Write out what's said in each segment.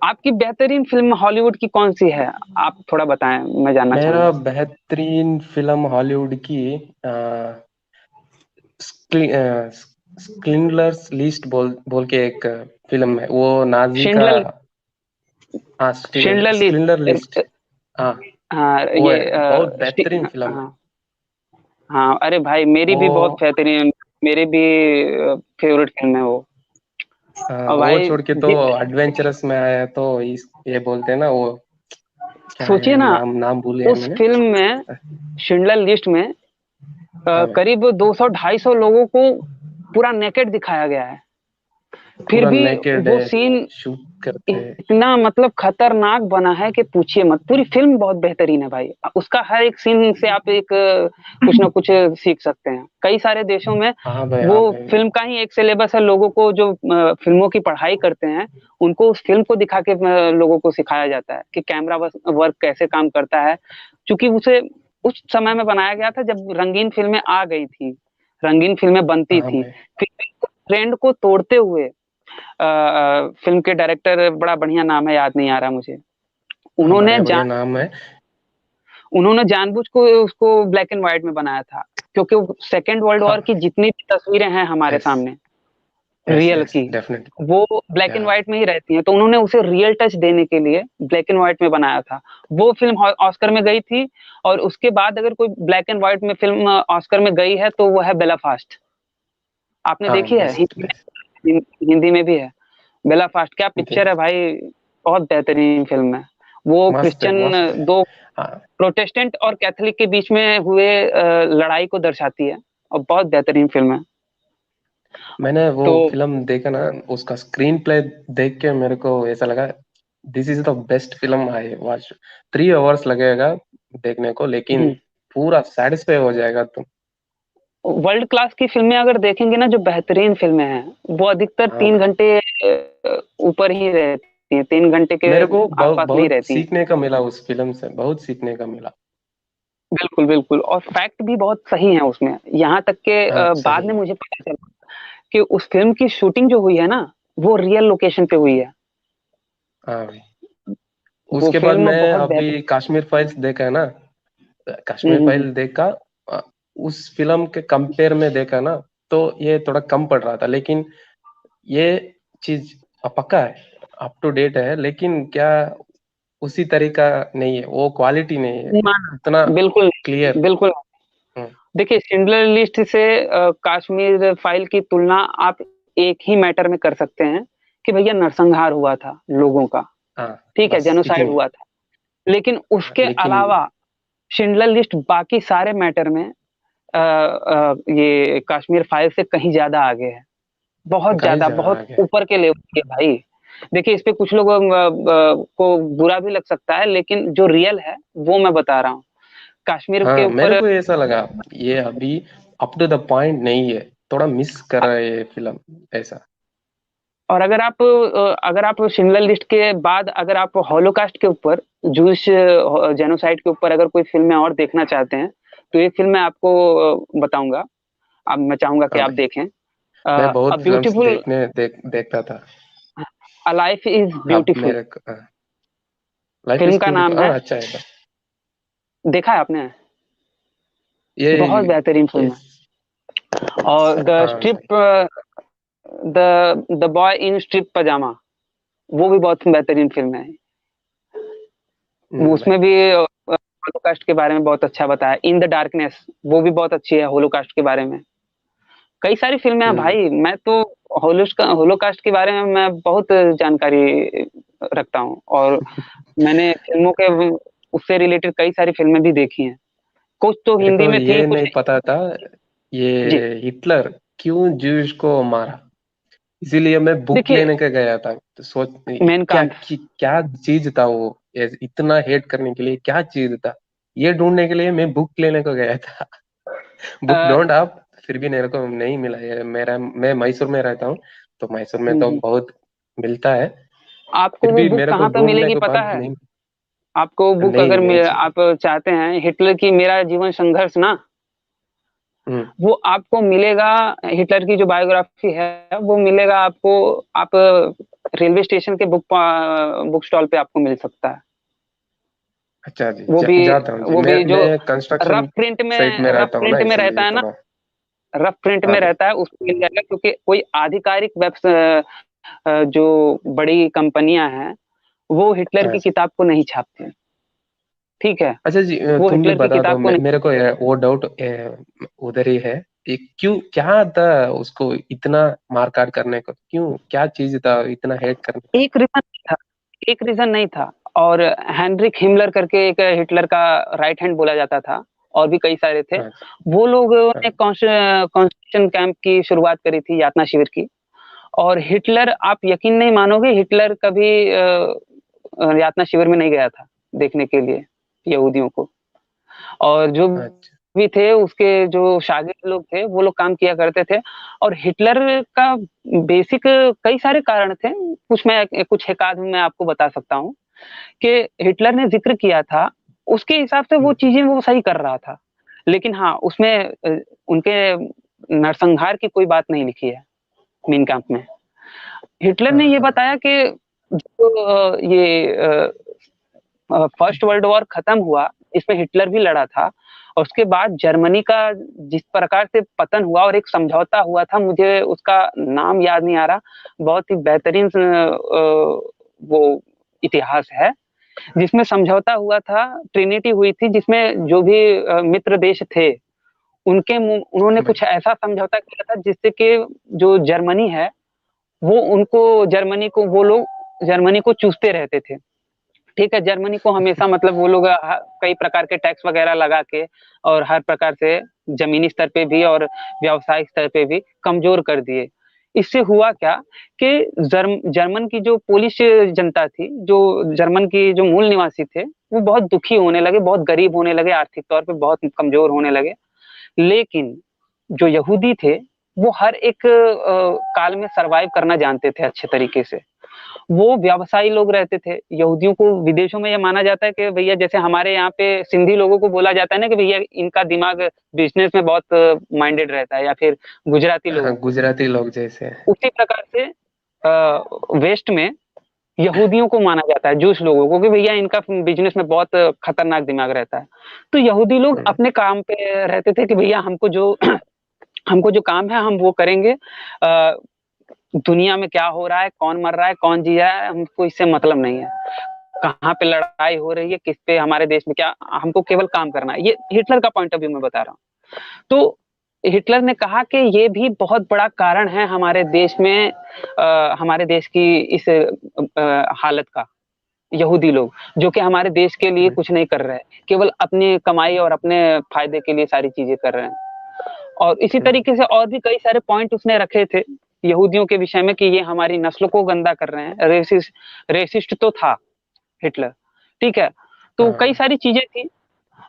आपकी बेहतरीन film Hollywood की कौन सी है? आप थोड़ा बताएं, मैं जानना मेरा चाहूंगा। बेहतरीन फिल्म हॉलीवुड की स्किंडलर्स लिस्ट बोल बोल के एक फिल्म है, वो नाजी का। शिंडलर हाँ, शिंडलर स्किंडलर लिस्ट। लिस्ट। हाँ, हाँ वो ये है, बहुत बेहतरीन फिल्म है। हाँ हाँ, अरे भाई मेरी भी बहुत वो बेहतरीन, मेरी भी फेवरेट फिल्म है वो। और वो भाई छोड़ के तो एडवेंचरस में आया तो ये बोलते हैं ना वो, क्या सोचिए है ना, नाम नाम भूल गया उस मैंने। फिल्म में, शिंडलर लिस्ट में हाँ भाई, करीब 200-250 लोगों को पूरा नेकेड दिखाया गया है। फिर पूरा भी नेकेड वो है, सीन शूट करते हैं। इतना मतलब खतरनाक बना है कि पूछिए मत। पूरी फिल्म बहुत बेहतरीन है भाई, उसका हर एक सीन से आप एक कुछ ना कुछ सीख सकते हैं। कई सारे देशों में हाँ भाई, वो हाँ भाई। फिल्म का ही एक सिलेबस है। लोगों को जो फिल्मों की पढ़ाई करते हैं, उनको उस फिल्म को दिखा के लोगों को सिखाया जाता है कि कैमरा वर्क कैसे काम करता है। क्योंकि उसे उस समय में बनाया गया था जब रंगीन फिल्में आ गई थी, रंगीन फिल्में बनती हाँ थी। भाई, फिर ट्रेंड को तोड़ते हुए फिल्म के डायरेक्टर, बड़ा बढ़िया नाम है, याद नहीं आ रहा मुझे, हाँ, उन्होंने बढ़िया जान बढ़िया नाम है। उन्होंने जानबूझ को उसको ब्लैक एंड व्हाइट में बनाया था, क्योंकि सेकेंड वर्ल्ड वॉर हाँ, की जितनी भी तस्वीरें हैं हमारे यस सामने यस रियल यस, की, डेफिनेटली। वो ब्लैक या एंड व्हाइट में ही रहती हैं। तो उन्होंने उसे रियल टच देने के लिए ब्लैक एंड व्हाइट में बनाया था। वो फिल्म ऑस्कर में गई थी। और उसके बाद अगर कोई ब्लैक एंड व्हाइट में फिल्म ऑस्कर में गई है तो वो है बेलाफास्ट। आपने हाँ, देखी है? Best best. हिंदी में भी है बेलाफास्ट। क्या पिक्चर है भाई, बहुत बेहतरीन फिल्म है। वो मस्त है, मस्त है। क्रिश्चियन, दो हाँ, प्रोटेस्टेंट और कैथोलिक के बीच में हुए लड़ाई को दर्शाती है, और बहुत बेहतरीन फिल्म है। मैंने वो तो फिल्म देखा ना, उसका स्क्रीन प्ले देख के मेरे को ऐसा लगा, this is the best film I watch. 3 hours लगेगा देखने को, लेकिन पूरा सेटिस्फाई हो जाएगा तुम। वर्ल्ड क्लास की फिल्में अगर देखेंगे ना, जो बेहतरीन फिल्में हैं, वो अधिकतर हाँ तीन भाई, घंटे ऊपर ही रहती हैं, 3 घंटे के मेरे को बहुत आसपास नहीं बहुत रहती। सीखने का मिला उस फिल्म से, बहुत सीखने का मिला। बिल्कुल बिल्कुल, और फैक्ट भी बहुत सही है उसमें। यहाँ तक के हाँ, बाद सही में है। मुझे पता चला कि उस फिल्म की शूटिंग जो हुई है ना, वो रियल लोकेशन पे हुई है। हाँ भाई, वो उसके बाद फिल्म मैं बहुत अभी बेहतर। कश्मीर फाइल्स देखा है ना, कश्मीर हम्म। फाइल देखा। अ, उस फिल्म के कंपेयर में देखा ना, तो ये थोड़ा कम पड़ रहा था, लेकिन ये चीज पक्का है, अप टू डेट है, लेकिन क्या उसी तरीका नहीं है, वो क्वालिटी नहीं है उतना बिल्कुल क्लियर। बिल्कुल। हम्म। देखिए, शिंडलर लिस्ट से कश्मीर फाइल की तुलना आप एक ही मैटर में कर सकते हैं कि भैया नरसंहार हुआ था लोगों का, हाँ, ठीक है, बस जेनोसाइड इतनी। हुआ था। लेकिन हाँ, उसके लेकिन अलावा शिंडलर लिस्ट बाकी सारे मैटर में ये कश्मीर फाइल से कहीं ज्यादा आगे है। बहुत कहीं ज्यादा, ज्यादा बहुत आगे है। ऊपर के लेवल की है भाई। देखिए, इस पे कुछ लोग को बुरा भी लग सकता है, लेकिन जो रियल है वो मैं बता रहा हूँ। कश्मीर के हाँ, मेरे ऊपर। को ऐसा लगा, ये अभी अप टू द पॉइंट नहीं है, थोड़ा मिस कर रहा है ये फिल्म, ऐसा। और अगर आप शिमला लिस्ट के बाद अगर आप हॉलोकास्ट के ऊपर, जूस जेनोसाइड के ऊपर अगर कोई फिल्में और देखना चाहते हैं, तो एक फिल्म मैं आपको बताऊंगा। अब मैं चाहूंगा कि हाँ आप भाई, देखें मैं अ बहुत फिल्म्स ब्यूटीफुल, देखता था। अ लाइफ इज अब ब्यूटीफुल। मेरे लाइफ फिल्म इज का नाम ब्यूटीफुल, है, हाँ, अच्छा है। देखा है आपने? ये बहुत बेहतरीन फिल्म यस, है। और द हाँ स्ट्रिप, भाई। द बॉय इन स्ट्रिप पजामा, वो भी बहुत बेहतरीन फिल्म है। वो भाई, उसमें भी होलोकास्ट के बारे में बहुत अच्छा बताया। इन द डार्कनेस, वो भी बहुत अच्छी है होलोकास्ट के बारे में। कई सारी फिल्में हैं भाई, भाई। मैं तो होलोकास्ट के बारे में मैं बहुत जानकारी रखता हूँ, और मैंने फिल्मों के उससे रिलेटेड कई सारी फिल्में भी देखी हैं। कुछ तो मेरे हिंदी को में थी, ये कुछ। नहीं पता था, ये जी, हिटलर क्यों ज्यूस को मारा। इसीलिए मैं बुक देखिए, लेने का गया था, तो सोच मेन क्या काम्प। क्या चीज था वो, इतना हेट करने के लिए क्या चीज था, ये ढूंढने के लिए मैं बुक लेने को गया था। बुक अ, ढूंढ आप, फिर भी मेरे को नहीं मिला। ये मैं मैसूर में रहता हूँ, तो मैसूर में तो हम्म, बहुत मिलता है, आपको फिर वो भी बुक मेरे को कहाँ पे ढूंढने मिलेगी के पता बाद है? नहीं। आपको वो बुक नहीं अगर नहीं चाहिए। आप चाहते हैं हिटलर की मेरा जीवन संघर्ष ना, हम्म। वो आपको मिलेगा। हिटलर की जो बायोग्राफी है वो मिलेगा आपको। आप रेलवे स्टेशन के बुक स्टॉल पे आपको मिल सकता है। अच्छा जी, वो भी जाता हूँ जी। वो मैं भी जो मैं कंस्ट्रक्शन साइट में रफ रहता हूँ ना, प्रिंट में रहता इसीलिए है ना, थोड़ा। रफ प्रिंट हाँ में भाई। रहता है, उसको मिल जाएगा, क्योंकि कोई आधिकारिक जो बड़ी कंपनियां हैं वो हिटलर हाँ की जी। किताब को नहीं छापती। ठीक है, अच्छा जी, वो तुम भी हिटलर की बता दो, किताब को नहीं। मेरे को वो डाउट उधर ही है। क्यों, क्या था उसको इतना मार काट करने को? क्यों, क्या चीज था इतना हेट करने का? एक रीजन था, एक रीजन नहीं था। और हेनरिक हिमलर करके एक हिटलर का राइट हैंड बोला जाता था, और भी कई सारे थे। हाँ जी। वो लोगों ने हाँ। कॉन्सेंट्रेशन कैंप की शुरुआत करी थी, यातना शिविर की। और हिटलर, आप यकीन नहीं मानोगे, हिटलर कभी यातना शिविर में नहीं गया था देखने के लिए यहूदियों को। और जो अच्छा। भी थे उसके जो शागिर्द लोग थे वो लोग काम किया करते थे। और हिटलर का बेसिक कई सारे कारण थे, कुछ एक आध मैं आपको बता सकता हूँ कि हिटलर ने जिक्र किया था, उसके हिसाब से वो हम्म। चीजें वो सही कर रहा था। लेकिन हाँ, उसमें उनके नरसंहार की कोई बात नहीं लिखी है मीन कैंप में। हिटलर हाँ ने ये हाँ। बताया कि जो ये फर्स्ट वर्ल्ड वॉर खत्म हुआ, इसमें हिटलर भी लड़ा था। और उसके बाद जर्मनी का जिस प्रकार से पतन हुआ और एक समझौता हुआ था, मुझे उसका नाम याद नहीं आ रहा, बहुत ही बेहतरीन वो इतिहास है, जिसमें समझौता हुआ था, ट्रिनिटी हुई थी, जिसमें जो भी मित्र देश थे उन्होंने भाई। कुछ ऐसा समझौता किया था जिससे कि जो जर्मनी है वो उनको वो लोग जर्मनी को चूसते रहते थे। ठीक है, जर्मनी को हमेशा मतलब वो लोग कई प्रकार के टैक्स वगैरह लगा के और हर प्रकार से जमीनी स्तर पे भी और व्यावसायिक स्तर पे भी कमजोर कर दिए। इससे हुआ क्या कि जर्मन की जो पोलिश जनता थी, जो जर्मन की जो मूल निवासी थे, वो बहुत दुखी होने लगे, बहुत गरीब होने लगे, आर्थिक तौर पे बहुत कमजोर होने लगे। लेकिन जो यहूदी थे वो हर एक काल में सरवाइव करना जानते थे अच्छे तरीके से। वो व्यवसायी लोग रहते थे। यहूदियों को विदेशों में यह माना जाता है कि भैया, जैसे हमारे यहाँ पे सिंधी लोगों को बोला जाता है ना कि भैया इनका दिमाग बिजनेस में बहुत माइंडेड रहता है, या फिर गुजराती हाँ, लोगों को, गुजराती लोग जैसे। उसी प्रकार से वेस्ट में यहूदियों को माना जाता है, जूस लोगों को, कि भैया इनका बिजनेस में बहुत खतरनाक दिमाग रहता है। तो यहूदी लोग हम्म। अपने काम पे रहते थे कि भैया हमको जो काम है हम वो करेंगे। दुनिया में क्या हो रहा है, कौन मर रहा है, कौन जी रहा है, हमको इससे मतलब नहीं है। कहाँ पे लड़ाई हो रही है, किस पे, हमारे देश में क्या, हमको केवल काम करना है। ये हिटलर का पॉइंट ऑफ व्यू मैं बता रहा हूँ। तो हिटलर ने कहा कि ये भी बहुत बड़ा कारण है हमारे देश में, हमारे देश की इस हालत का। यहूदी लोग जो कि हमारे देश के लिए हम्म। कुछ नहीं कर रहे हैं, केवल अपनी कमाई और अपने फायदे के लिए सारी चीजें कर रहे हैं। और इसी हम्म। तरीके से और भी कई सारे पॉइंट उसने रखे थे यहूदियों के विषय में, कि ये हमारी नस्ल को गंदा कर रहे हैं। रेसिस्ट तो था हिटलर। ठीक है, तो कई हाँ। सारी चीजें थी।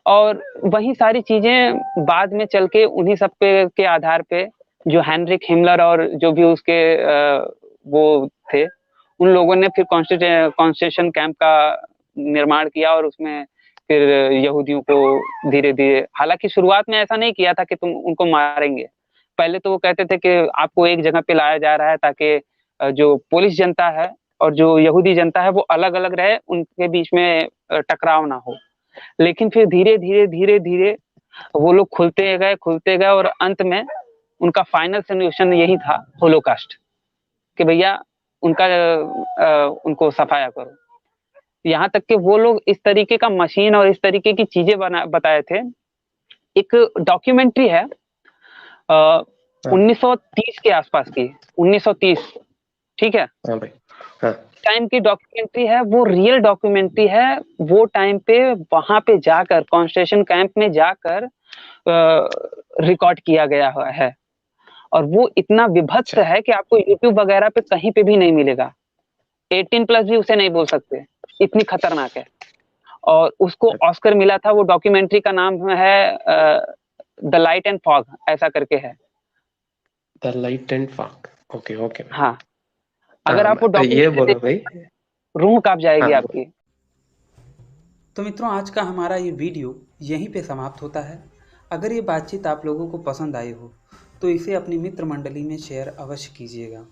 और वही सारी चीजें बाद में चल के उन्हीं सब पे के आधार पे जो हेनरिक हिमलर और जो भी उसके वो थे, उन लोगों ने फिर कॉन्सेंट्रेशन कैंप का निर्माण किया, और उसमें फिर यहूदियों को धीरे धीरे, हालांकि शुरुआत में ऐसा नहीं किया था कि तुम उनको मारेंगे। पहले तो वो कहते थे कि आपको एक जगह पे लाया जा रहा है ताकि जो पोलिश जनता है और जो यहूदी जनता है वो अलग अलग रहे, उनके बीच में टकराव ना हो। लेकिन फिर धीरे धीरे धीरे धीरे वो लोग खुलते गए, और अंत में उनका फाइनल सोल्यूशन यही था, होलोकास्ट, कि भैया उनको सफाया करो। यहाँ तक कि वो लोग इस तरीके का मशीन और इस तरीके की चीजें बताए थे। एक डॉक्यूमेंट्री है आ, हाँ। 1930 के आसपास की, 1930, ठीक है, हाँ भाई। हाँ। टाइम की डॉक्यूमेंट्री है, वो रियल डॉक्यूमेंट्री है। वो टाइम पे वहां पे जाकर, कॉन्सेंट्रेशन कैंप में जाकर रिकॉर्ड किया गया है। और वो इतना विभत्स अच्छा। है कि आपको यूट्यूब वगैरह पे कहीं पे भी नहीं मिलेगा। 18+ भी उसे नहीं बोल सकते, इतनी खतरनाक है। और उसको ऑस्कर मिला था। वो डॉक्यूमेंट्री का नाम है द लाइट एंड फॉग, ऐसा करके है। The light and fog. Okay okay भाई। हाँ, अगर आप वो हाँ, ये डॉक्यूमेंट्री बोलो देख, भाई। रूह कांप जाएगी हाँ बोलो। आपकी। तो मित्रों, आज का हमारा ये वीडियो यहीं पे समाप्त होता है। अगर ये बातचीत आप लोगों को पसंद आई हो तो इसे अपनी मित्र मंडली में शेयर अवश्य कीजिएगा।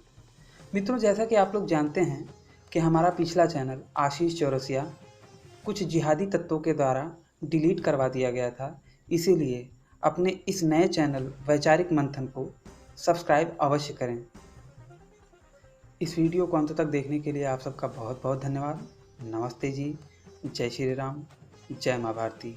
मित्रों, जैसा कि आप लोग जानते हैं कि हमारा पिछला चैनल आशीष चौरसिया कुछ जिहादी तत्वों के द्वारा डिलीट करवा दिया गया था, इसीलिए अपने इस नए चैनल वैचारिक मंथन को सब्सक्राइब अवश्य करें। इस वीडियो को अंत तक देखने के लिए आप सबका बहुत बहुत धन्यवाद। नमस्ते जी, जय श्री राम, जय माँ भारती।